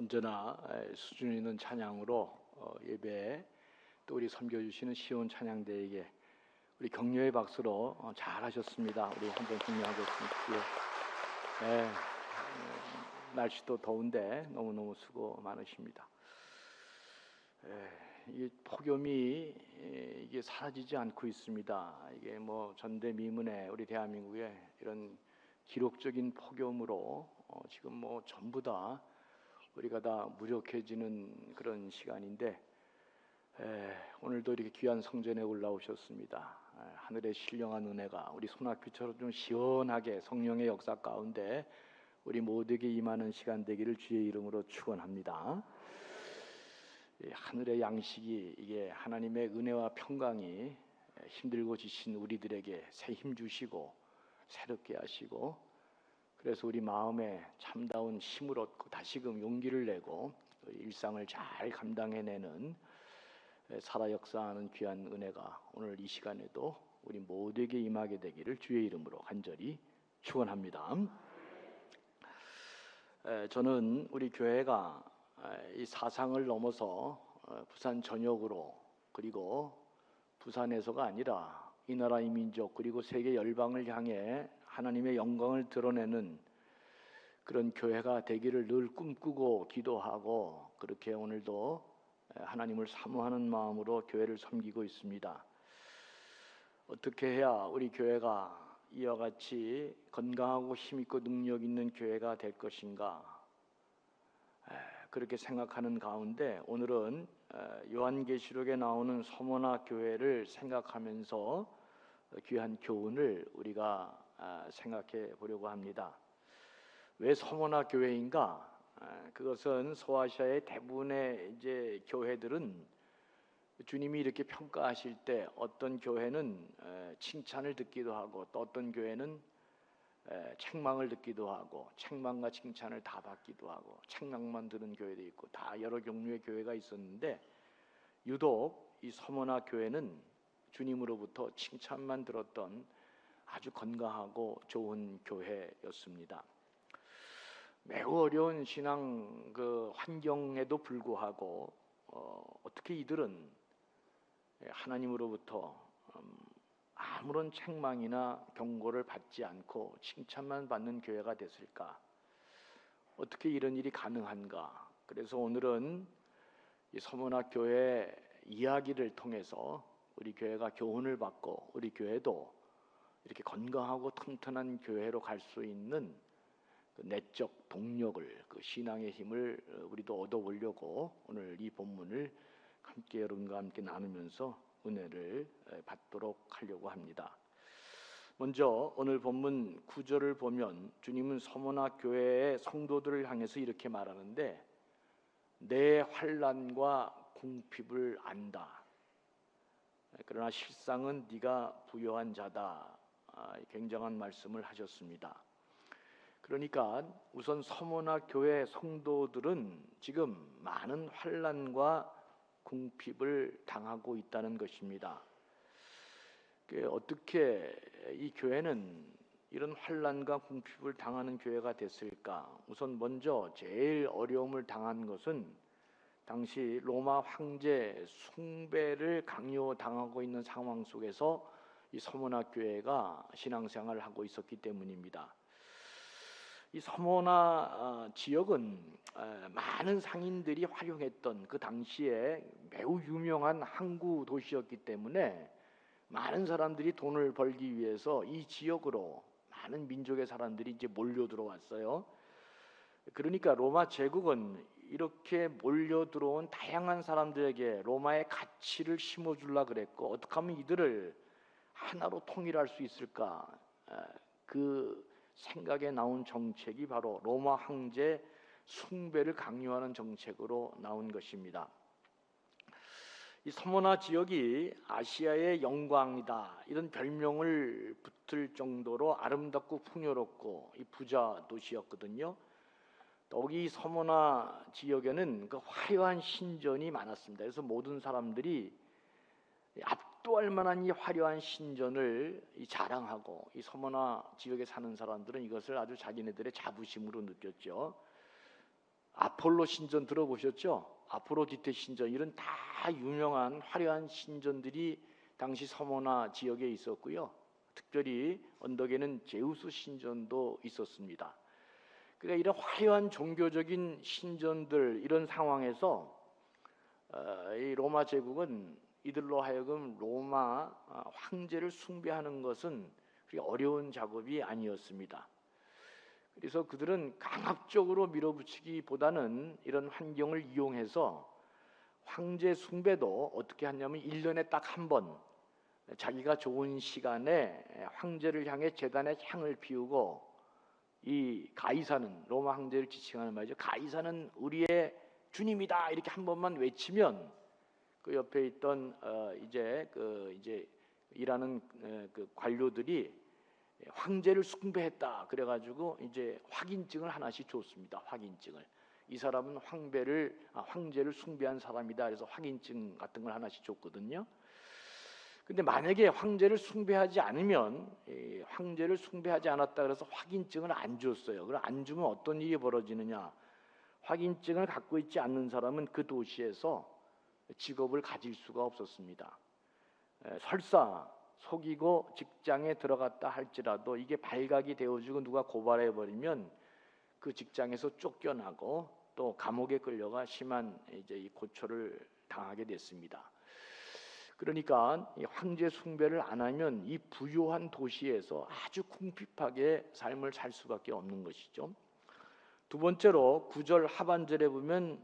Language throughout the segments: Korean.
언제나 수준 있는 찬양으로 예배에 또 우리 섬겨주시는 시온 찬양대에게 우리 격려의 박수로 잘하셨습니다. 우리 한번 격려하겠습니다. 예. 날씨도 더운데 너무너무 수고 많으십니다. 이 폭염이 이게 사라지지 않고 있습니다. 이게 뭐 전대미문에 우리 대한민국의 이런 기록적인 폭염으로 지금 뭐 전부 다 우리가 다 무력해지는 그런 시간인데 오늘도 이렇게 귀한 성전에 올라오셨습니다. 하늘의 신령한 은혜가 우리 소낙비처럼 좀 시원하게 성령의 역사 가운데 우리 모두에게 임하는 시간 되기를 주의 이름으로 축원합니다. 하늘의 양식이 이게 하나님의 은혜와 평강이 힘들고 지친 우리들에게 새 힘 주시고 새롭게 하시고, 그래서 우리 마음에 참다운 힘을 얻고 다시금 용기를 내고 일상을 잘 감당해내는 살아 역사하는 귀한 은혜가 오늘 이 시간에도 우리 모두에게 임하게 되기를 주의 이름으로 간절히 축원합니다. 저는 우리 교회가 이 사상을 넘어서 부산 전역으로, 그리고 부산에서가 아니라 이 나라 이 민족 그리고 세계 열방을 향해 하나님의 영광을 드러내는 그런 교회가 되기를 늘 꿈꾸고 기도하고, 그렇게 오늘도 하나님을 사모하는 마음으로 교회를 섬기고 있습니다. 어떻게 해야 우리 교회가 이와 같이 건강하고 힘있고 능력 있는 교회가 될 것인가, 그렇게 생각하는 가운데 오늘은 요한계시록에 나오는 서머나 교회를 생각하면서 귀한 교훈을 우리가 생각해 보려고 합니다. 왜 서머나 교회인가? 그것은 소아시아의 대부분의 이제 교회들은 주님이 이렇게 평가하실 때 어떤 교회는 칭찬을 듣기도 하고 또 어떤 교회는 책망을 듣기도 하고 책망과 칭찬을 다 받기도 하고 책망만 들은 교회도 있고 다 여러 종류의 교회가 있었는데, 유독 이 서머나 교회는 주님으로부터 칭찬만 들었던 아주 건강하고 좋은 교회였습니다. 매우 어려운 신앙 환경에도 불구하고 어떻게 이들은 하나님으로부터 아무런 책망이나 경고를 받지 않고 칭찬만 받는 교회가 됐을까? 어떻게 이런 일이 가능한가? 그래서 오늘은 이 서머나 교회 이야기를 통해서 우리 교회가 교훈을 받고 우리 교회도 이렇게 건강하고 튼튼한 교회로 갈 수 있는 그 내적 동력을, 그 신앙의 힘을 우리도 얻어보려고 오늘 이 본문을 함께 여러분과 함께 나누면서 은혜를 받도록 하려고 합니다. 먼저 오늘 본문 9절을 보면 주님은 서머나 교회의 성도들을 향해서 이렇게 말하는데, 내 환난과 궁핍을 안다. 그러나 실상은 네가 부요한 자다. 굉장한 말씀을 하셨습니다. 그러니까 우선 서머나 교회 성도들은 지금 많은 환난과 궁핍을 당하고 있다는 것입니다. 어떻게 이 교회는 이런 환난과 궁핍을 당하는 교회가 됐을까? 우선 먼저 제일 어려움을 당한 것은 당시 로마 황제 숭배를 강요당하고 있는 상황 속에서 이 서머나 교회가 신앙생활을 하고 있었기 때문입니다. 이 서머나 지역은 많은 상인들이 활용했던 그 당시에 매우 유명한 항구 도시였기 때문에 많은 사람들이 돈을 벌기 위해서 이 지역으로 많은 민족의 사람들이 이제 몰려 들어왔어요. 그러니까 로마 제국은 이렇게 몰려 들어온 다양한 사람들에게 로마의 가치를 심어주려 그랬고, 어떻게 하면 이들을 하나로 통일할 수 있을까? 그 생각에 나온 정책이 바로 로마 황제 숭배를 강요하는 정책으로 나온 것입니다. 이 서머나 지역이 아시아의 영광이다, 이런 별명을 붙을 정도로 아름답고 풍요롭고 이 부자 도시였거든요. 여기 서머나 지역에는 그 화려한 신전이 많았습니다. 그래서 모든 사람들이 압도할 만한 이 화려한 신전을 자랑하고, 이 서머나 지역에 사는 사람들은 이것을 아주 자기네들의 자부심으로 느꼈죠. 아폴로 신전 들어보셨죠? 아프로디테 신전, 이런 다 유명한 화려한 신전들이 당시 서머나 지역에 있었고요. 특별히 언덕에는 제우스 신전도 있었습니다. 그러니까 이런 화려한 종교적인 신전들, 이런 상황에서 이 로마 제국은 이들로 하여금 로마 황제를 숭배하는 것은 그리 어려운 작업이 아니었습니다. 그래서 그들은 강압적으로 밀어붙이기보다는 이런 환경을 이용해서 황제 숭배도 어떻게 하냐면 1년에 딱 한 번 자기가 좋은 시간에 황제를 향해 제단에 향을 피우고, 이 가이사는, 로마 황제를 지칭하는 말이죠, 가이사는 우리의 주님이다, 이렇게 한 번만 외치면 그 옆에 있던 이제 일하는 그 관료들이 황제를 숭배했다 그래가지고 이제 확인증을 하나씩 줬습니다. 확인증을. 이 사람은 황제를 숭배한 사람이다. 그래서 확인증 같은 걸 하나씩 줬거든요. 근데 만약에 황제를 숭배하지 않으면, 황제를 숭배하지 않았다 그래서 확인증을 안 줬어요. 그럼 안 주면 어떤 일이 벌어지느냐? 확인증을 갖고 있지 않는 사람은 그 도시에서 직업을 가질 수가 없었습니다. 설사 속이고 직장에 들어갔다 할지라도 이게 발각이 되어지고 누가 고발해버리면 그 직장에서 쫓겨나고 또 감옥에 끌려가 심한 이제 이 고초를 당하게 됐습니다. 그러니까 이 황제 숭배를 안 하면 이 부유한 도시에서 아주 궁핍하게 삶을 살 수밖에 없는 것이죠. 두 번째로 9절 하반절에 보면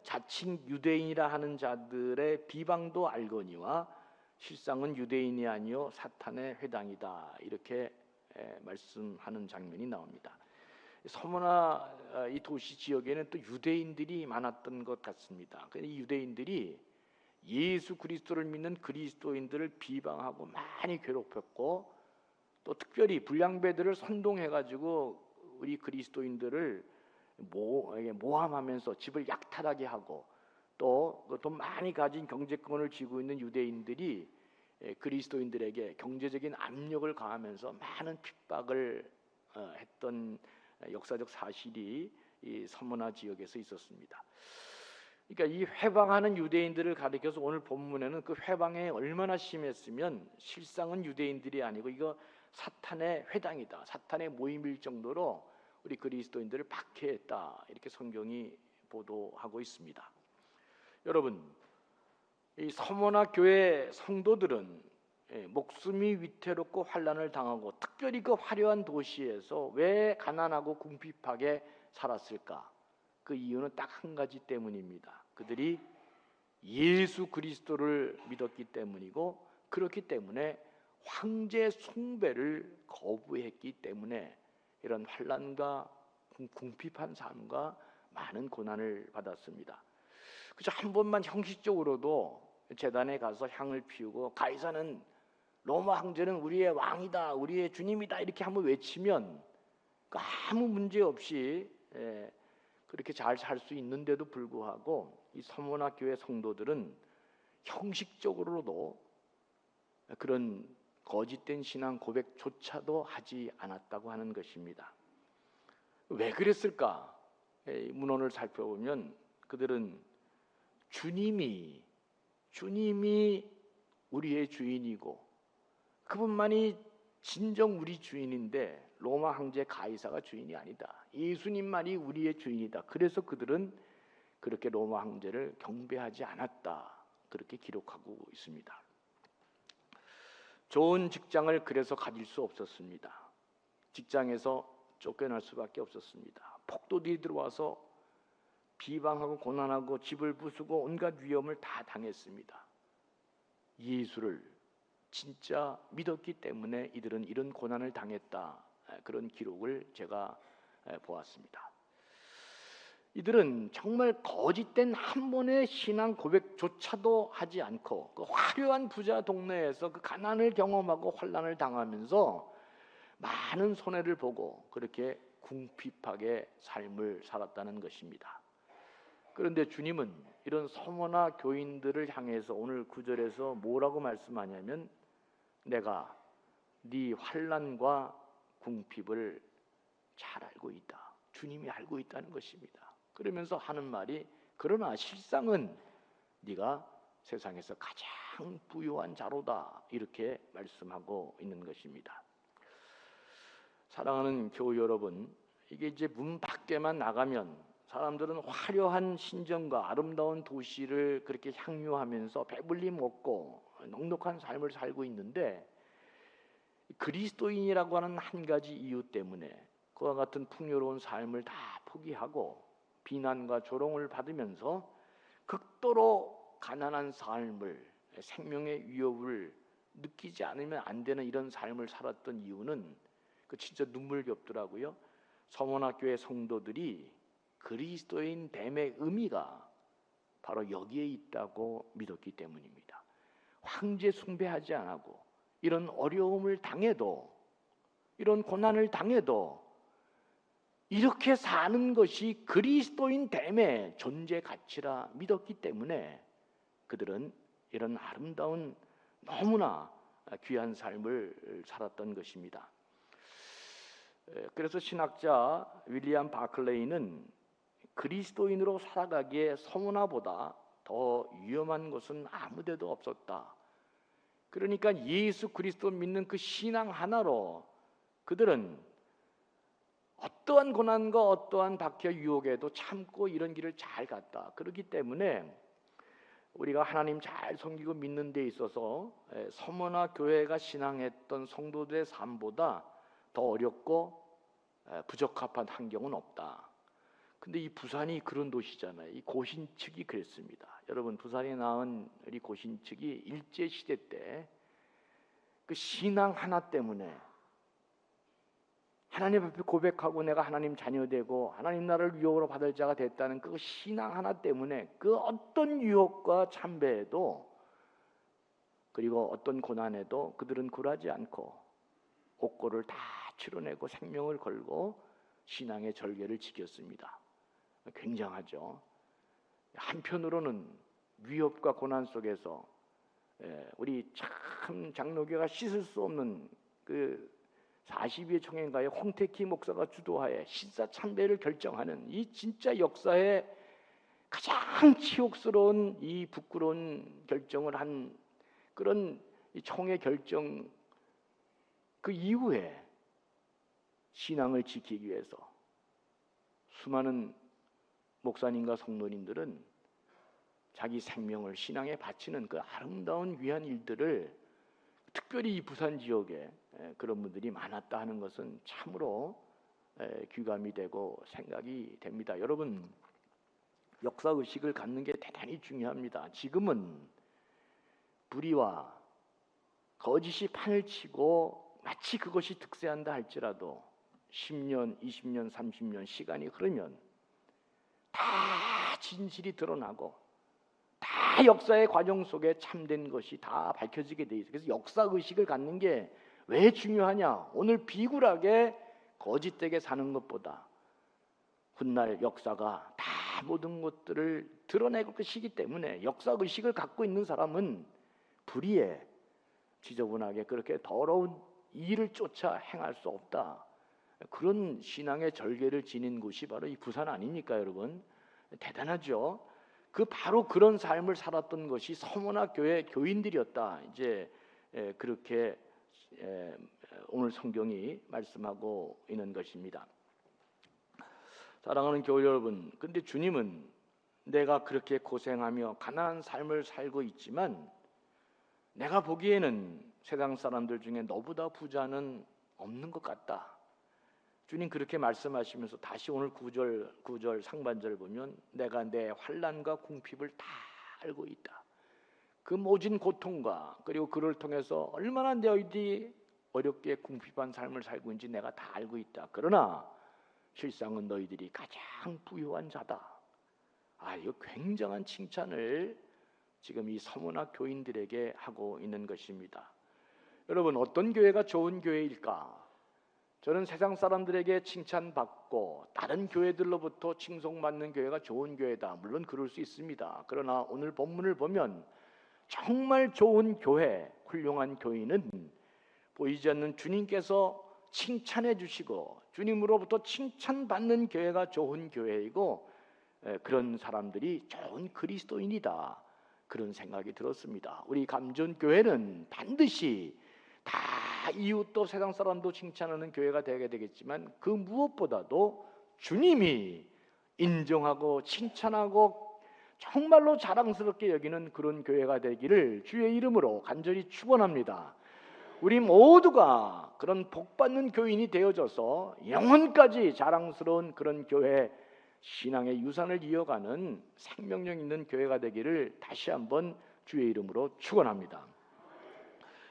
자칭 유대인이라 하는 자들의 비방도 알거니와 실상은 유대인이 아니요 사탄의 회당이다, 이렇게 말씀하는 장면이 나옵니다. 서머나 이 도시 지역에는 또 유대인들이 많았던 것 같습니다. 이 유대인들이 예수 그리스도를 믿는 그리스도인들을 비방하고 많이 괴롭혔고, 또 특별히 불량배들을 선동해가지고 우리 그리스도인들을 모함하면서 집을 약탈하게 하고, 또 돈 많이 가진 경제권을 쥐고 있는 유대인들이 그리스도인들에게 경제적인 압력을 가하면서 많은 핍박을 했던 역사적 사실이 이 서머나 지역에서 있었습니다. 그러니까 이 회방하는 유대인들을 가리켜서 오늘 본문에는 그 회방에 얼마나 심했으면 실상은 유대인들이 아니고 이거 사탄의 회당이다, 사탄의 모임일 정도로 우리 그리스도인들을 박해했다, 이렇게 성경이 보도하고 있습니다. 여러분, 이 서머나 교회 성도들은 목숨이 위태롭고 환난을 당하고, 특별히 그 화려한 도시에서 왜 가난하고 궁핍하게 살았을까? 그 이유는 딱 한 가지 때문입니다. 그들이 예수 그리스도를 믿었기 때문이고, 그렇기 때문에 황제 숭배를 거부했기 때문에 이런 환난과 궁핍한 삶과 많은 고난을 받았습니다. 그저 한 번만 형식적으로도 제단에 가서 향을 피우고 가이사는, 로마 황제는 우리의 왕이다, 우리의 주님이다, 이렇게 한번 외치면 아무 문제 없이 그렇게 잘 살 수 있는데도 불구하고 이 서머나 교회 성도들은 형식적으로도 그런 거짓된 신앙 고백조차도 하지 않았다고 하는 것입니다. 왜 그랬을까? 문헌을 살펴보면 그들은 주님이 우리의 주인이고 그분만이 진정 우리 주인인데 로마 황제 가이사가 주인이 아니다, 예수님만이 우리의 주인이다. 그래서 그들은 그렇게 로마 황제를 경배하지 않았다, 그렇게 기록하고 있습니다. 좋은 직장을 그래서 가질 수 없었습니다. 직장에서 쫓겨날 수밖에 없었습니다. 폭도들이 들어와서 비방하고 고난하고 집을 부수고 온갖 위험을 다 당했습니다. 예수를 진짜 믿었기 때문에 이들은 이런 고난을 당했다, 그런 기록을 제가 보았습니다. 이들은 정말 거짓된 한 번의 신앙 고백조차도 하지 않고 그 화려한 부자 동네에서 그 가난을 경험하고 환난을 당하면서 많은 손해를 보고 그렇게 궁핍하게 삶을 살았다는 것입니다. 그런데 주님은 이런 서머나 교인들을 향해서 오늘 9절에서 뭐라고 말씀하냐면, 내가 네 환난과 궁핍을 잘 알고 있다. 주님이 알고 있다는 것입니다. 그러면서 하는 말이 그러나 실상은 네가 세상에서 가장 부유한 자로다 이렇게 말씀하고 있는 것입니다. 사랑하는 교우 여러분, 이게 이제 문 밖에만 나가면 사람들은 화려한 신전과 아름다운 도시를 그렇게 향유하면서 배불리 먹고 넉넉한 삶을 살고 있는데 그리스도인이라고 하는 한 가지 이유 때문에 그와 같은 풍요로운 삶을 다 포기하고 비난과 조롱을 받으면서 극도로 가난한 삶을, 생명의 위협을 느끼지 않으면 안 되는 이런 삶을 살았던 이유는 그 진짜 눈물겹더라고요. 서문학교의 성도들이 그리스도인 됨의 의미가 바로 여기에 있다고 믿었기 때문입니다. 황제 숭배하지 않고 이런 어려움을 당해도, 이런 고난을 당해도 이렇게 사는 것이 그리스도인 됨의 존재 가치라 믿었기 때문에 그들은 이런 아름다운 너무나 귀한 삶을 살았던 것입니다. 그래서 신학자 윌리엄 바클레이는 그리스도인으로 살아가기에 서문화보다 더 위험한 것은 아무데도 없었다. 그러니까 예수 그리스도 믿는 그 신앙 하나로 그들은 어떠한 고난과 어떠한 박해 유혹에도 참고 이런 길을 잘 갔다. 그렇기 때문에 우리가 하나님 잘 섬기고 믿는 데 있어서 서문화 교회가 신앙했던 성도들의 삶보다 더 어렵고 부적합한 환경은 없다. 근데 이 부산이 그런 도시잖아요. 이 고신측이 그랬습니다. 여러분, 부산에 나온 우리 고신측이 일제 시대 때 그 신앙 하나 때문에 하나님 앞에 고백하고 내가 하나님 자녀 되고 하나님 나라를 유혹으로 받을 자가 됐다는 그 신앙 하나 때문에 그 어떤 유혹과 참배에도 그리고 어떤 고난에도 그들은 굴하지 않고 옥고를 다 치러내고 생명을 걸고 신앙의 절개를 지켰습니다. 굉장하죠. 한편으로는 위협과 고난 속에서 우리 참 장로교가 씻을 수 없는 그 42회 총회인가에 홍택희 목사가 주도하에 신사참배를 결정하는 이 진짜 역사의 가장 치욕스러운 이 부끄러운 결정을 한 그런 이 총회 결정 그 이후에 신앙을 지키기 위해서 수많은 목사님과 성도님들은 자기 생명을 신앙에 바치는 그 아름다운 귀한 일들을 특별히 이 부산 지역에 그런 분들이 많았다 하는 것은 참으로 귀감이 되고 생각이 됩니다. 여러분, 역사의식을 갖는 게 대단히 중요합니다. 지금은 불의와 거짓이 판을 치고 마치 그것이 득세한다 할지라도 10년, 20년, 30년 시간이 흐르면 다 진실이 드러나고 다 역사의 과정 속에 참된 것이 다 밝혀지게 돼 있어요. 그래서 역사의식을 갖는 게 왜 중요하냐? 오늘 비굴하게 거짓되게 사는 것보다 훗날 역사가 다 모든 것들을 드러낼 것이기 때문에 역사의식을 갖고 있는 사람은 불의에 지저분하게 그렇게 더러운 일을 쫓아 행할 수 없다. 그런 신앙의 절개를 지닌 곳이 바로 이 부산 아닙니까, 여러분? 대단하죠. 그 바로 그런 삶을 살았던 것이 서문화 교회 교인들이었다. 이제 그렇게 오늘 성경이 말씀하고 있는 것입니다. 사랑하는 교우 여러분, 근데 주님은 내가 그렇게 고생하며 가난한 삶을 살고 있지만 내가 보기에는 세상 사람들 중에 너보다 부자는 없는 것 같다. 주님 그렇게 말씀하시면서 다시 오늘 9절 상반절을 보면 내가 내 환난과 궁핍을 다 알고 있다. 그 모진 고통과 그리고 그를 통해서 얼마나 너희들이 어렵게 궁핍한 삶을 살고 있는지 내가 다 알고 있다. 그러나 실상은 너희들이 가장 부유한 자다. 이거 굉장한 칭찬을 지금 이 서문화 교인들에게 하고 있는 것입니다. 여러분, 어떤 교회가 좋은 교회일까? 저는 세상 사람들에게 칭찬받고 다른 교회들로부터 칭송받는 교회가 좋은 교회다. 물론 그럴 수 있습니다. 그러나 오늘 본문을 보면 정말 좋은 교회, 훌륭한 교인은 보이지 않는 주님께서 칭찬해 주시고 주님으로부터 칭찬받는 교회가 좋은 교회이고 그런 사람들이 좋은 그리스도인이다, 그런 생각이 들었습니다. 우리 감전교회는 반드시 다 이웃도 세상 사람도 칭찬하는 교회가 되게 되겠지만 그 무엇보다도 주님이 인정하고 칭찬하고 정말로 자랑스럽게 여기는 그런 교회가 되기를 주의 이름으로 간절히 축원합니다. 우리 모두가 그런 복받는 교인이 되어져서 영혼까지 자랑스러운 그런 교회, 신앙의 유산을 이어가는 생명력 있는 교회가 되기를 다시 한번 주의 이름으로 축원합니다.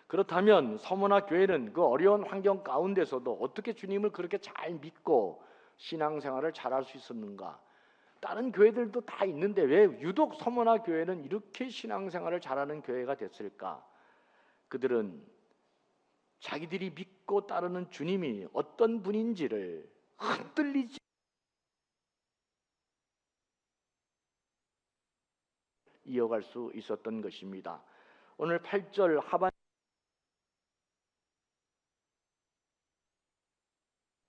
그렇다면 서머나 교회는 그 어려운 환경 가운데서도 어떻게 주님을 그렇게 잘 믿고 신앙생활을 잘할 수 있었는가? 다른 교회들도 다 있는데 왜 유독 서머나 교회는 이렇게 신앙생활을 잘하는 교회가 됐을까? 그들은 자기들이 믿고 따르는 주님이 어떤 분인지를 흔들리지 이어갈 수 있었던 것입니다. 오늘 8절 하반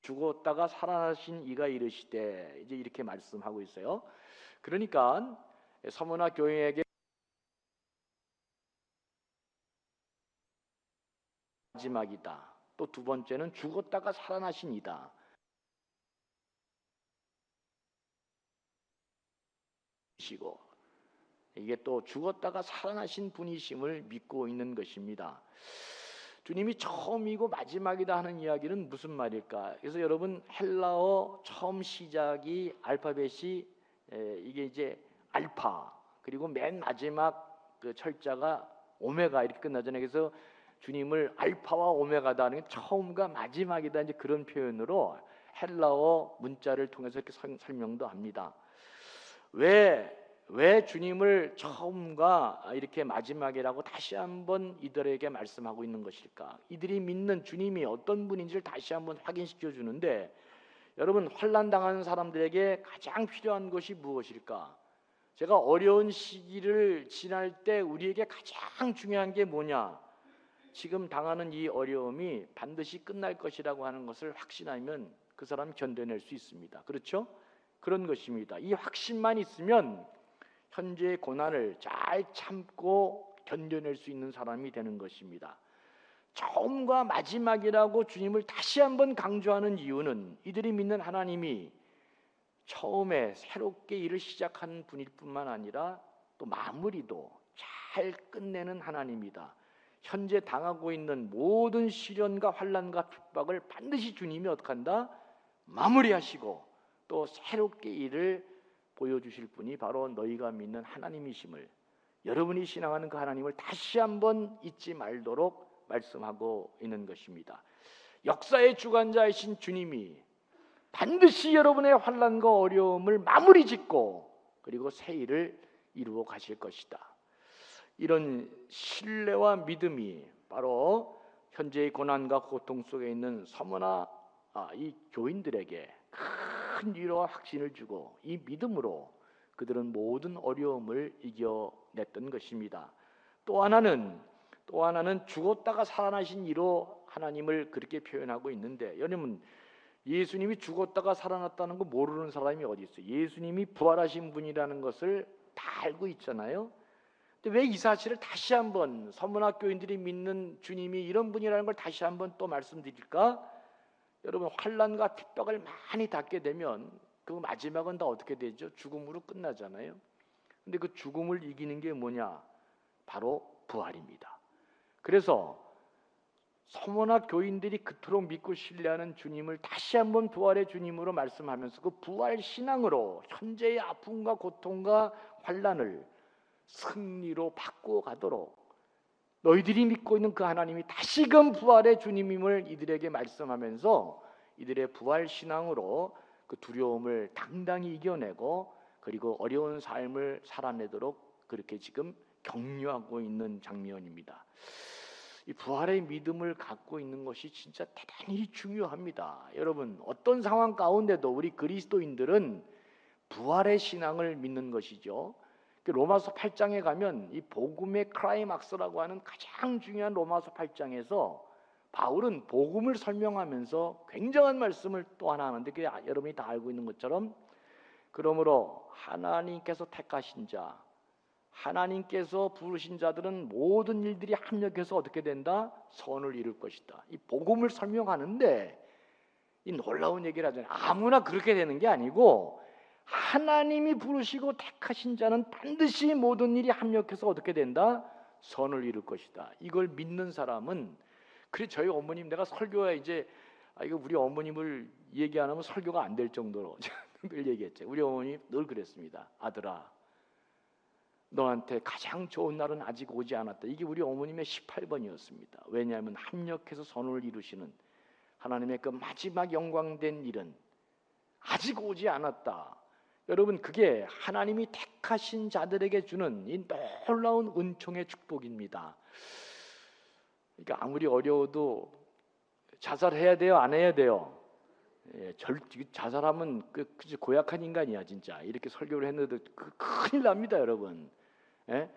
죽었다가 살아나신 이가 이르시되, 이제 이렇게 말씀하고 있어요. 그러니까 서머나 교회에게 마지막이다. 또 두 번째는 죽었다가 살아나신 이다. 시고 이게 또 죽었다가 살아나신 분이심을 믿고 있는 것입니다. 주님이 처음이고 마지막이다 하는 이야기는 무슨 말일까? 그래서 여러분, 헬라어 처음 시작이 알파벳이 이게 이제 알파, 그리고 맨 마지막 그 철자가 오메가 이렇게 끝나잖아요. 그래서 주님을 알파와 오메가다 하는 게 처음과 마지막이다, 이제 그런 표현으로 헬라어 문자를 통해서 이렇게 설명도 합니다. 왜 주님을 처음과 이렇게 마지막이라고 다시 한번 이들에게 말씀하고 있는 것일까? 이들이 믿는 주님이 어떤 분인지를 다시 한번 확인시켜 주는데, 여러분, 환난 당하는 사람들에게 가장 필요한 것이 무엇일까? 제가 어려운 시기를 지날 때 우리에게 가장 중요한 게 뭐냐? 지금 당하는 이 어려움이 반드시 끝날 것이라고 하는 것을 확신하면 그 사람 견뎌낼 수 있습니다. 그렇죠? 그런 것입니다. 이 확신만 있으면 현재의 고난을 잘 참고 견뎌낼 수 있는 사람이 되는 것입니다. 처음과 마지막이라고 주님을 다시 한번 강조하는 이유는 이들이 믿는 하나님이 처음에 새롭게 일을 시작하는 분일 뿐만 아니라 또 마무리도 잘 끝내는 하나님이다. 현재 당하고 있는 모든 시련과 환난과 핍박을 반드시 주님이 어떻게 한다? 마무리하시고 또 새롭게 일을 보여주실 분이 바로 너희가 믿는 하나님이심을, 여러분이 신앙하는 그 하나님을 다시 한번 잊지 말도록 말씀하고 있는 것입니다. 역사의 주관자이신 주님이 반드시 여러분의 환난과 어려움을 마무리 짓고 그리고 새 일을 이루어 가실 것이다. 이런 신뢰와 믿음이 바로 현재의 고난과 고통 속에 있는 서머나 이 교인들에게 큰 위로와 확신을 주고, 이 믿음으로 그들은 모든 어려움을 이겨냈던 것입니다. 또 하나는 죽었다가 살아나신 이로 하나님을 그렇게 표현하고 있는데, 여러분, 예수님이 죽었다가 살아났다는 거 모르는 사람이 어디 있어요? 예수님이 부활하신 분이라는 것을 다 알고 있잖아요. 근데 왜 이 사실을 다시 한번 서문화 교인들이 믿는 주님이 이런 분이라는 걸 다시 한번 또 말씀드릴까? 여러분, 환난과 핍박을 많이 닿게 되면 그 마지막은 다 어떻게 되죠? 죽음으로 끝나잖아요. 근데 그 죽음을 이기는 게 뭐냐? 바로 부활입니다. 그래서 서머나 교인들이 그토록 믿고 신뢰하는 주님을 다시 한번 부활의 주님으로 말씀하면서 그 부활 신앙으로 현재의 아픔과 고통과 환난을 승리로 바꾸어 가도록 너희들이 믿고 있는 그 하나님이 다시금 부활의 주님임을 이들에게 말씀하면서 이들의 부활 신앙으로 그 두려움을 당당히 이겨내고 그리고 어려운 삶을 살아내도록 그렇게 지금 격려하고 있는 장면입니다. 이 부활의 믿음을 갖고 있는 것이 진짜 대단히 중요합니다. 여러분, 어떤 상황 가운데도 우리 그리스도인들은 부활의 신앙을 믿는 것이죠. 로마서 8장에 가면 이 복음의 클라이막스라고 하는 가장 중요한 로마서 8장에서 바울은 복음을 설명하면서 굉장한 말씀을 또 하나 하는데, 그게 여러분이 다 알고 있는 것처럼 그러므로 하나님께서 택하신 자, 하나님께서 부르신 자들은 모든 일들이 합력해서 어떻게 된다? 선을 이룰 것이다. 이 복음을 설명하는데 이 놀라운 얘기를 하잖아요. 아무나 그렇게 되는 게 아니고 하나님이 부르시고 택하신 자는 반드시 모든 일이 합력해서 어떻게 된다? 선을 이룰 것이다. 이걸 믿는 사람은, 그래 저희 어머님, 내가 설교에 이제 이거 우리 어머님을 얘기 안 하면 설교가 안 될 정도로 늘 얘기했죠. 우리 어머니 늘 그랬습니다. 아들아, 너한테 가장 좋은 날은 아직 오지 않았다. 이게 우리 어머님의 18번이었습니다. 왜냐하면 합력해서 선을 이루시는 하나님의 그 마지막 영광된 일은 아직 오지 않았다. 여러분, 그게 하나님이 택하신 자들에게 주는 이 놀라운 은총의 축복입니다. 그러니까 아무리 어려워도 자살해야 돼요, 안 해야 돼요? 자살하면 고약한 인간이야 진짜. 이렇게 설교를 했는데 큰일 납니다, 여러분. 예?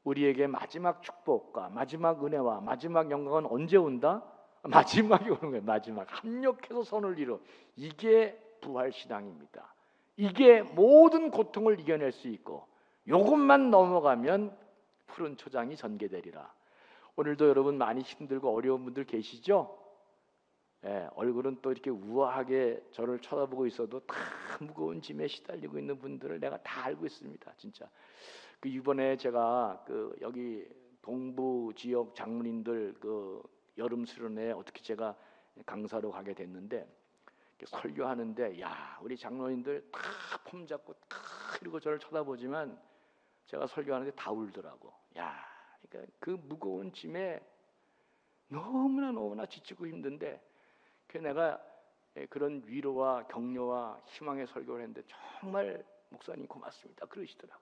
우리에게 마지막 축복과 마지막 은혜와 마지막 영광은 언제 온다? 마지막에 오는 거예요. 마지막 합력해서 선을 이루. 이게 부활신앙입니다. 이게 모든 고통을 이겨낼 수 있고, 이것만 넘어가면 푸른 초장이 전개되리라. 오늘도 여러분 많이 힘들고 어려운 분들 계시죠? 예, 얼굴은 또 이렇게 우아하게 저를 쳐다보고 있어도 다 무거운 짐에 시달리고 있는 분들을 내가 다 알고 있습니다. 진짜. 이번에 제가 여기 동부 지역 장로님들 여름 수련회 어떻게 제가 강사로 가게 됐는데, 설교하는데 우리 장로님들 다 폼 잡고 다 이러고 저를 쳐다보지만 제가 설교하는데 다 울더라고. 그러니까 그 무거운 짐에 너무나 지치고 힘든데, 내가 그런 위로와 격려와 희망의 설교를 했는데 정말 목사님 고맙습니다 그러시더라고.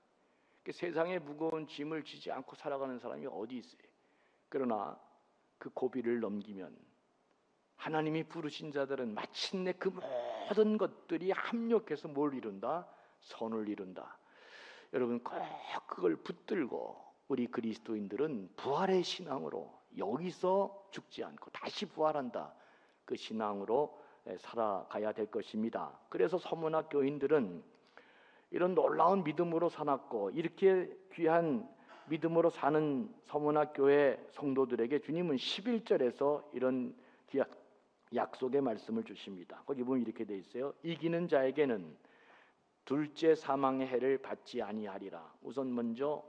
세상의 무거운 짐을 지지 않고 살아가는 사람이 어디 있어요? 그러나 그 고비를 넘기면 하나님이 부르신 자들은 마침내 그 모든 것들이 합력해서 뭘 이룬다? 선을 이룬다. 여러분, 꼭 그걸 붙들고 우리 그리스도인들은 부활의 신앙으로 여기서 죽지 않고 다시 부활한다, 그 신앙으로 살아가야 될 것입니다. 그래서 서문학 교인들은 이런 놀라운 믿음으로 살았고, 이렇게 귀한 믿음으로 사는 서문학 교회 성도들에게 주님은 11절에서 이런 약속의 말씀을 주십니다. 거기 보면 이렇게 돼 있어요. 이기는 자에게는 둘째 사망의 해를 받지 아니하리라. 우선 먼저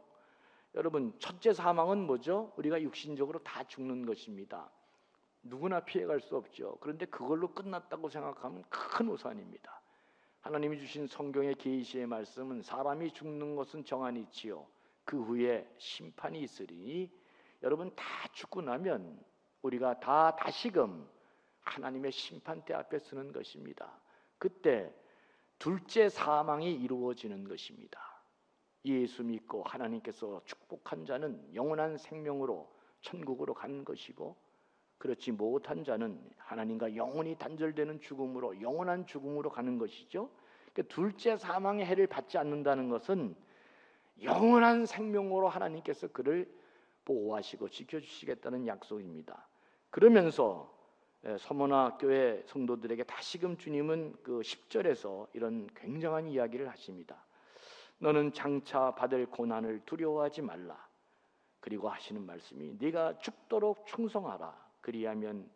여러분, 첫째 사망은 뭐죠? 우리가 육신적으로 다 죽는 것입니다. 누구나 피해갈 수 없죠. 그런데 그걸로 끝났다고 생각하면 큰 오산입니다. 하나님이 주신 성경의 계시의 말씀은 사람이 죽는 것은 정한이 있지요, 그 후에 심판이 있으리니, 여러분 다 죽고 나면 우리가 다 다시금 하나님의 심판대 앞에 서는 것입니다. 그때 둘째 사망이 이루어지는 것입니다. 예수 믿고 하나님께서 축복한 자는 영원한 생명으로 천국으로 가는 것이고, 그렇지 못한 자는 하나님과 영원히 단절되는 죽음으로, 영원한 죽음으로 가는 것이죠. 그러니까 둘째 사망의 해를 받지 않는다는 것은 영원한 생명으로 하나님께서 그를 보호하시고 지켜주시겠다는 약속입니다. 그러면서 서문화 교회 성도들에게 다시금 주님은 그 10절에서 이런 굉장한 이야기를 하십니다. 너는 장차 받을 고난을 두려워하지 말라. 그리고 하시는 말씀이 네가 죽도록 충성하라. 그리하면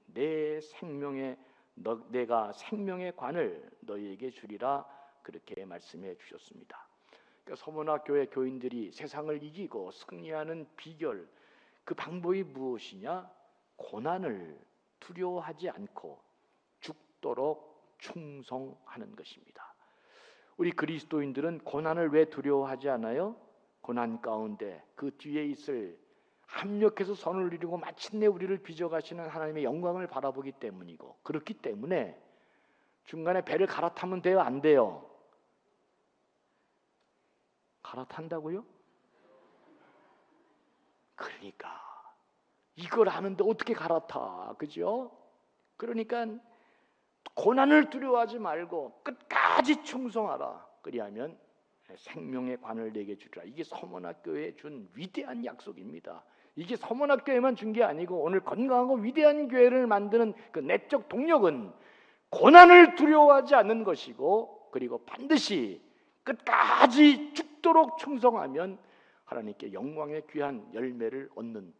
내가 생명의 관을 너희에게 주리라. 그렇게 말씀해 주셨습니다. 그러니까 서문화 교회 교인들이 세상을 이기고 승리하는 비결, 그 방법이 무엇이냐? 고난을 두려워하지 않고 죽도록 충성하는 것입니다. 우리 그리스도인들은 고난을 왜 두려워하지 않아요? 고난 가운데 그 뒤에 있을 합력해서 선을 이루고 마침내 우리를 빚어가시는 하나님의 영광을 바라보기 때문이고, 그렇기 때문에 중간에 배를 갈아타면 돼요, 안 돼요? 갈아탄다고요? 그러니까 이걸 아는데 어떻게 갈아타, 그죠? 그러니까 고난을 두려워하지 말고 끝까지 충성하라. 그리하면 생명의 관을 내게 주리라. 이게 서문학교에 준 위대한 약속입니다. 이게 서문학교에만 준 게 아니고 오늘 건강하고 위대한 교회를 만드는 그 내적 동력은 고난을 두려워하지 않는 것이고, 그리고 반드시 끝까지 죽도록 충성하면 하나님께 영광의 귀한 열매를 얻는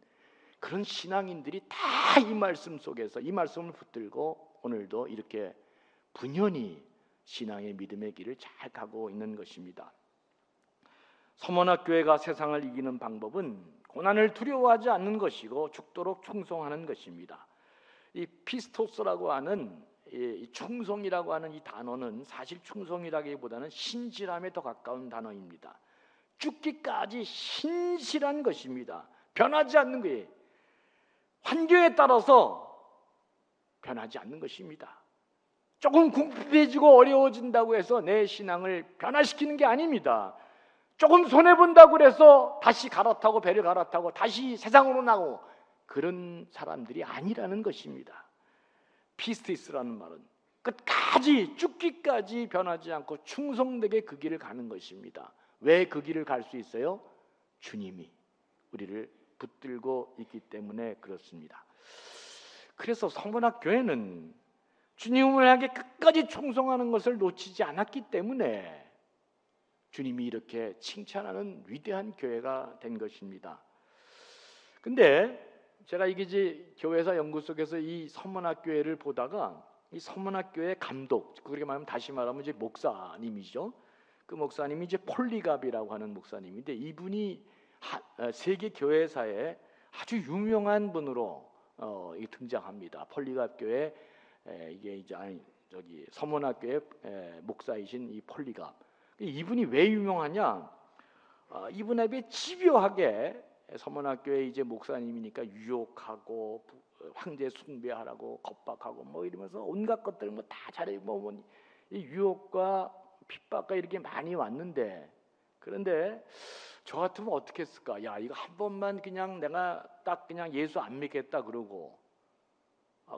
그런 신앙인들이 다 이 말씀 속에서 이 말씀을 붙들고 오늘도 이렇게 분연히 신앙의 믿음의 길을 잘 가고 있는 것입니다. 서머나 교회가 세상을 이기는 방법은 고난을 두려워하지 않는 것이고 죽도록 충성하는 것입니다. 이 피스토스라고 하는 이 충성이라고 하는 이 단어는 사실 충성이라기보다는 신실함에 더 가까운 단어입니다. 죽기까지 신실한 것입니다. 변하지 않는 거예요. 환경에 따라서 변하지 않는 것입니다. 조금 궁핍해지고 어려워진다고 해서 내 신앙을 변화시키는 게 아닙니다. 조금 손해본다고 해서 다시 갈아타고 배를 갈아타고 다시 세상으로 나오고 그런 사람들이 아니라는 것입니다. 피스티스라는 말은 끝까지 죽기까지 변하지 않고 충성되게 그 길을 가는 것입니다. 왜 그 길을 갈 수 있어요? 주님이 우리를 붙들고 있기 때문에 그렇습니다. 그래서 서문학 교회는 주님을 향해 끝까지 충성하는 것을 놓치지 않았기 때문에 주님이 이렇게 칭찬하는 위대한 교회가 된 것입니다. 근데 제가 이제 교회사 연구 속에서 이 서문학 교회를 보다가 이 서문학 교회 감독, 그렇게 말하면 다시 말하면 이제 목사님이죠. 그 목사님이 이제 폴리갑이라고 하는 목사님인데 이분이 세계 교회사에 아주 유명한 분으로 등장합니다. 폴리갑 교회 이게 이제 서문학 교회 목사이신 이 폴리갑. 이분이 왜 유명하냐? 이분에게 집요하게 서문학 교회 이제 목사님이니까 유혹하고 황제 숭배하라고 겁박하고 뭐 이러면서 온갖 것들 뭐 다 잘해 이 유혹과 핍박과 이렇게 많이 왔는데 그런데 저 같으면 어떻게 했을까? 야, 이거 한 번만 그냥 내가 딱 그냥 예수 안 믿겠다 그러고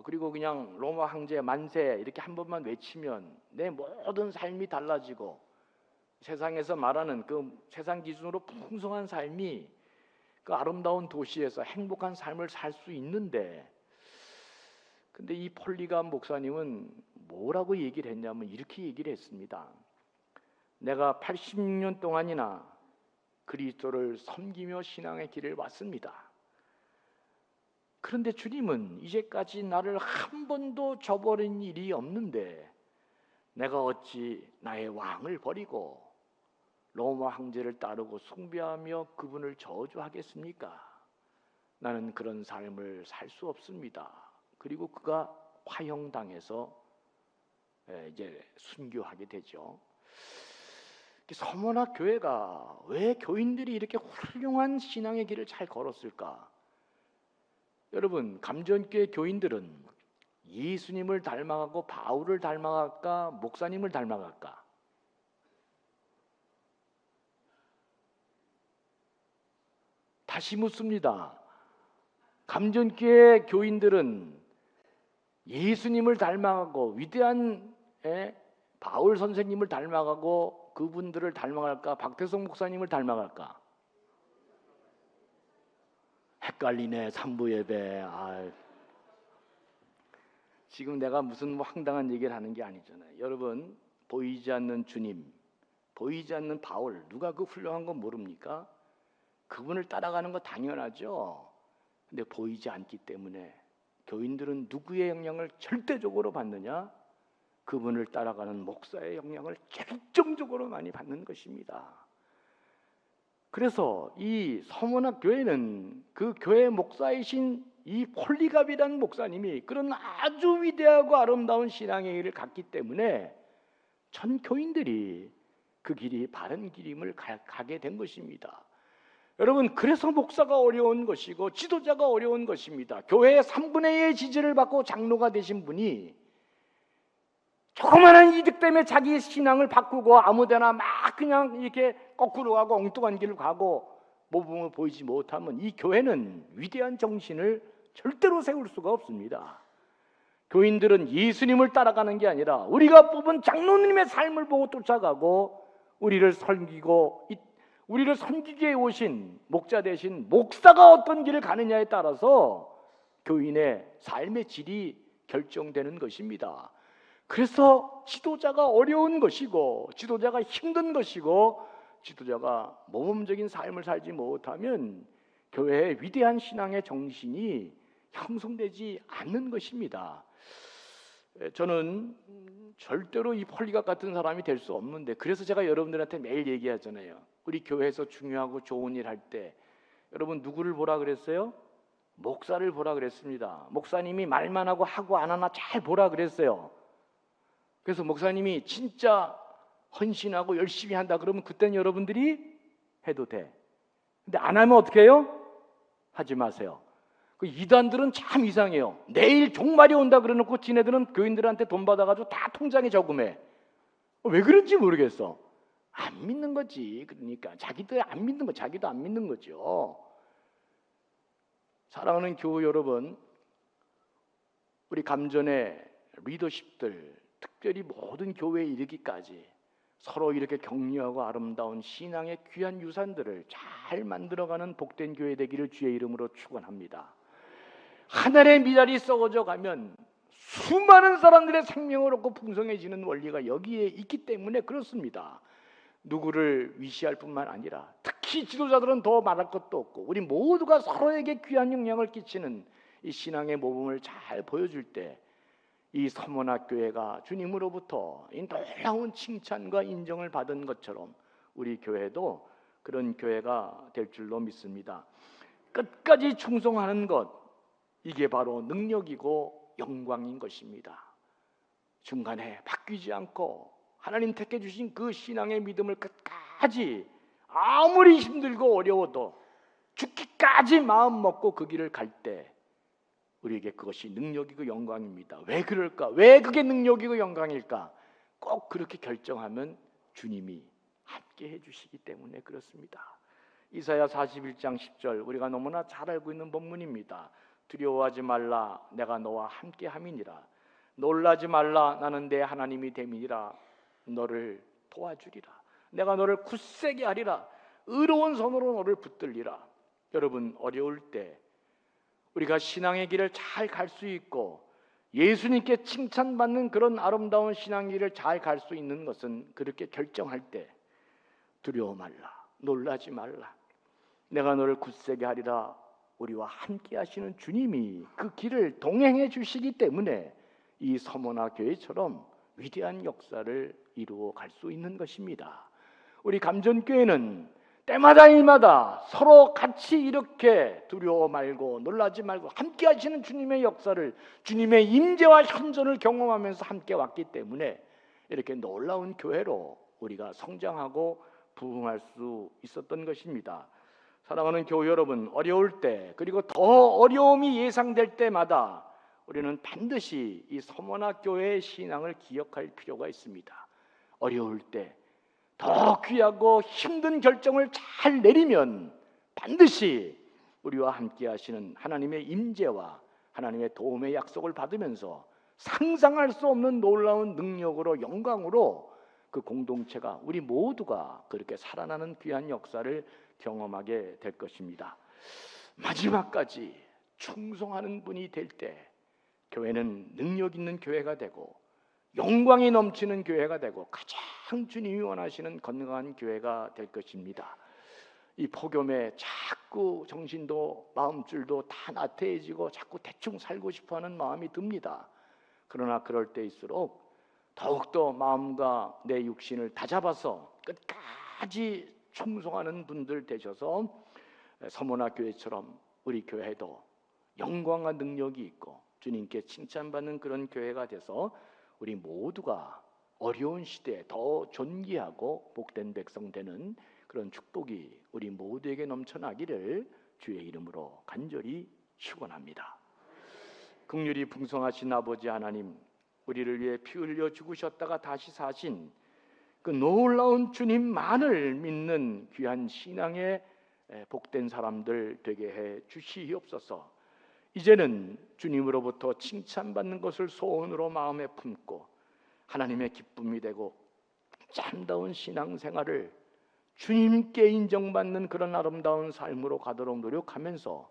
그리고 그냥 로마 황제 만세 이렇게 한 번만 외치면 내 모든 삶이 달라지고 세상에서 말하는 그 세상 기준으로 풍성한 삶이 그 아름다운 도시에서 행복한 삶을 살 수 있는데 근데 이 폴리갑 목사님은 뭐라고 얘기를 했냐면 이렇게 얘기를 했습니다. 내가 86년 동안이나 그리스도를 섬기며 신앙의 길을 왔습니다. 그런데 주님은 이제까지 나를 한 번도 저버린 일이 없는데 내가 어찌 나의 왕을 버리고 로마 황제를 따르고 숭배하며 그분을 저주하겠습니까? 나는 그런 삶을 살 수 없습니다. 그리고 그가 화형당해서 이제 순교하게 되죠. 서문학 교회가 왜 교인들이 이렇게 훌륭한 신앙의 길을 잘 걸었을까? 여러분, 감전교회 교인들은 예수님을 닮아가고 바울을 닮아갈까? 목사님을 닮아갈까? 다시 묻습니다. 감전교회 교인들은 예수님을 닮아가고 위대한 바울 선생님을 닮아가고 그분들을 닮아갈까? 박태성 목사님을 닮아갈까? 헷갈리네. 3부 예배. 지금 내가 무슨 황당한 얘기를 하는 게 아니잖아요. 여러분, 보이지 않는 주님, 보이지 않는 바울, 누가 그 훌륭한 건 모릅니까? 그분을 따라가는 거 당연하죠. 근데 보이지 않기 때문에 교인들은 누구의 영향을 절대적으로 받느냐? 그분을 따라가는 목사의 영향을 결정적으로 많이 받는 것입니다. 그래서 이 서문학 교회는 그 교회 목사이신 이 폴리갑이라는 목사님이 그런 아주 위대하고 아름다운 신앙의 길을 갔기 때문에 전 교인들이 그 길이 바른 길임을 가게 된 것입니다. 여러분, 그래서 목사가 어려운 것이고 지도자가 어려운 것입니다. 교회의 3분의 1의 지지를 받고 장로가 되신 분이 조그마한 이득 때문에 자기 신앙을 바꾸고 아무데나 막 그냥 이렇게 거꾸로 가고 엉뚱한 길을 가고 모범을 보이지 못하면 이 교회는 위대한 정신을 절대로 세울 수가 없습니다. 교인들은 예수님을 따라가는 게 아니라 우리가 뽑은 장로님의 삶을 보고 쫓아가고 우리를 섬기게 오신 목자 대신 목사가 어떤 길을 가느냐에 따라서 교인의 삶의 질이 결정되는 것입니다. 그래서 지도자가 어려운 것이고, 지도자가 힘든 것이고, 지도자가 모범적인 삶을 살지 못하면 교회의 위대한 신앙의 정신이 형성되지 않는 것입니다. 저는 절대로 이 폴리갑 같은 사람이 될 수 없는데, 그래서 제가 여러분들한테 매일 얘기하잖아요. 우리 교회에서 중요하고 좋은 일 할 때 여러분 누구를 보라 그랬어요? 목사를 보라 그랬습니다. 목사님이 말만 하고 안 하나 잘 보라 그랬어요. 그래서 목사님이 진짜 헌신하고 열심히 한다 그러면 그때는 여러분들이 해도 돼. 근데 안 하면 어떻게 해요? 하지 마세요. 그 이단들은 참 이상해요. 내일 종말이 온다 그래놓고 지네들은 교인들한테 돈 받아가지고 다 통장에 저금해. 왜 그런지 모르겠어. 안 믿는 거지. 그러니까 자기도 안 믿는 거죠. 사랑하는 교우 여러분, 우리 감전의 리더십들, 특별히 모든 교회에 이르기까지 서로 이렇게 격려하고 아름다운 신앙의 귀한 유산들을 잘 만들어가는 복된 교회 되기를 주의 이름으로 축원합니다. 하늘의 미랄이 썩어져 가면 수많은 사람들의 생명을 얻고 풍성해지는 원리가 여기에 있기 때문에 그렇습니다. 누구를 위시할 뿐만 아니라 특히 지도자들은 더 말할 것도 없고, 우리 모두가 서로에게 귀한 영향을 끼치는 이 신앙의 모범을 잘 보여줄 때 이 서문학 교회가 주님으로부터 이 놀라운 칭찬과 인정을 받은 것처럼 우리 교회도 그런 교회가 될 줄로 믿습니다. 끝까지 충성하는 것, 이게 바로 능력이고 영광인 것입니다. 중간에 바뀌지 않고 하나님 택해 주신 그 신앙의 믿음을 끝까지 아무리 힘들고 어려워도 죽기까지 마음 먹고 그 길을 갈 때 우리에게 그것이 능력이고 영광입니다. 왜 그럴까? 왜 그게 능력이고 영광일까? 꼭 그렇게 결정하면 주님이 함께 해주시기 때문에 그렇습니다. 이사야 41장 10절, 우리가 너무나 잘 알고 있는 본문입니다. 두려워하지 말라, 내가 너와 함께 함이니라. 놀라지 말라, 나는 내 하나님이 됨이니라. 너를 도와주리라. 내가 너를 굳세게 하리라. 의로운 손으로 너를 붙들리라. 여러분, 어려울 때 우리가 신앙의 길을 잘 갈 수 있고 예수님께 칭찬받는 그런 아름다운 신앙의 길을 잘 갈 수 있는 것은 그렇게 결정할 때 두려워 말라, 놀라지 말라, 내가 너를 굳세게 하리라. 우리와 함께 하시는 주님이 그 길을 동행해 주시기 때문에 이 서머나 교회처럼 위대한 역사를 이루어 갈 수 있는 것입니다. 우리 감전교회는 때마다 일마다 서로 같이 이렇게 두려워 말고 놀라지 말고 함께 하시는 주님의 역사를, 주님의 임재와 현존을 경험하면서 함께 왔기 때문에 이렇게 놀라운 교회로 우리가 성장하고 부흥할 수 있었던 것입니다. 사랑하는 교우 여러분, 어려울 때 그리고 더 어려움이 예상될 때마다 우리는 반드시 이 서머나 교회의 신앙을 기억할 필요가 있습니다. 어려울 때 더 귀하고 힘든 결정을 잘 내리면 반드시 우리와 함께 하시는 하나님의 임재와 하나님의 도움의 약속을 받으면서 상상할 수 없는 놀라운 능력으로, 영광으로 그 공동체가, 우리 모두가 그렇게 살아나는 귀한 역사를 경험하게 될 것입니다. 마지막까지 충성하는 분이 될 때 교회는 능력 있는 교회가 되고 영광이 넘치는 교회가 되고 가장 주님이 원하시는 건강한 교회가 될 것입니다. 이 폭염에 자꾸 정신도 마음줄도 다 나태해지고 자꾸 대충 살고 싶어하는 마음이 듭니다. 그러나 그럴 때일수록 더욱더 마음과 내 육신을 다잡아서 끝까지 충성하는 분들 되셔서 서머나 교회처럼 우리 교회도 영광과 능력이 있고 주님께 칭찬받는 그런 교회가 돼서 우리 모두가 어려운 시대에 더 존귀하고 복된 백성 되는 그런 축복이 우리 모두에게 넘쳐나기를 주의 이름으로 간절히 축원합니다. 긍휼이 풍성하신 아버지 하나님, 우리를 위해 피 흘려 죽으셨다가 다시 사신 그 놀라운 주님만을 믿는 귀한 신앙의 복된 사람들 되게 해 주시옵소서. 이제는 주님으로부터 칭찬받는 것을 소원으로 마음에 품고 하나님의 기쁨이 되고 참다운 신앙생활을 주님께 인정받는 그런 아름다운 삶으로 가도록 노력하면서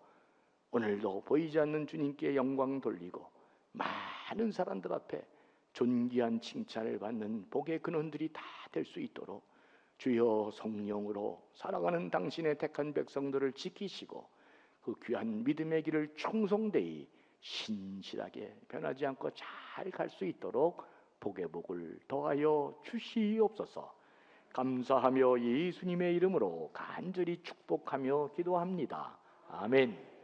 오늘도 보이지 않는 주님께 영광 돌리고 많은 사람들 앞에 존귀한 칭찬을 받는 복의 근원들이 다 될 수 있도록 주여 성령으로 살아가는 당신의 택한 백성들을 지키시고 그 귀한 믿음의 길을 충성되이 신실하게 변하지 않고 잘 갈 수 있도록 복의 복을 더하여 주시옵소서. 감사하며 예수님의 이름으로 간절히 축복하며 기도합니다. 아멘.